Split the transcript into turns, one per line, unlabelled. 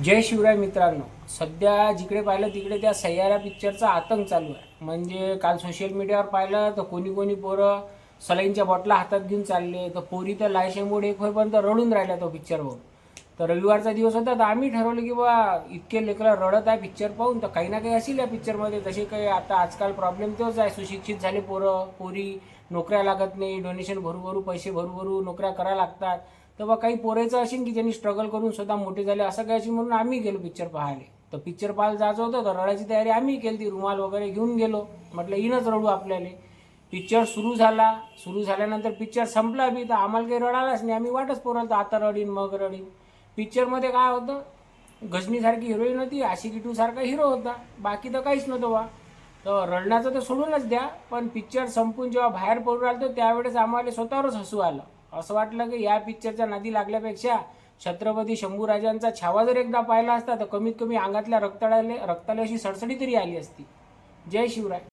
जय शिवराय मित्रांनो. सध्या जिकडे पाहिलं तिकडे त्या सैयारा पिक्चरचा आतंक चालू आहे. म्हणजे काल सोशल मीडियावर पाहिलं तर कोणी कोणी पोरं सलाईनच्या बॉटला हातात घेऊन चालले, तर पोरी तर लायशेमुळे एक होईपर्यंत रडून राहिल्या तो पिक्चर पाहून. तर रविवारचा दिवस होता, तर आम्ही ठरवलं की बा इतके लेकरं रडत आहे पिक्चर पाहून, तर काही ना काही असेल या पिक्चरमध्ये. जसे काही आता आजकाल प्रॉब्लेम तोच आहे, सुशिक्षित झाले पोरं पोरी, नोकऱ्या लागत नाही, डोनेशन भरू भरू पैसे भरू भरू नोकऱ्या करायला लागतात. तर बा काही पोरायचं असेल की ज्यांनी स्ट्रगल करून स्वतः मोठे झाले, असं काय असेल म्हणून आम्ही गेलो पिक्चर पाहायला. तर पिक्चर पाहायला जायचं होतं, तर रडायची तयारी आम्ही केली, ती रुमाल वगैरे घेऊन गेलो. म्हटलं इनच रडू आपल्याला. पिक्चर सुरू झाला, सुरू झाल्यानंतर पिक्चर संपला बी, तर आम्हाला काही रडायलाच नाही. आम्ही वाटच पोराल तर आता रडीन मग रडीन. पिक्चरमध्ये काय होतं, गजनीसारखी हिरोईन होती, आशिकी टू सारखा हिरो होता, बाकी तर काहीच नव्हतं बा. तर रडण्याचं तर सोडूनच द्या, पण पिक्चर संपून जेव्हा बाहेर पडून राहिलो त्यावेळेस आम्हाला स्वतःवरच हसू आलं. असं वाटलं की या पिक्चरच्या नादी लागल्यापेक्षा छत्रपती शंभूराजांचा छावा जर एकदा पाहिला असता तर कमीत कमी अंगातल्या रक्ताला अशी सडसडी तरी आली असती. जय शिवराय.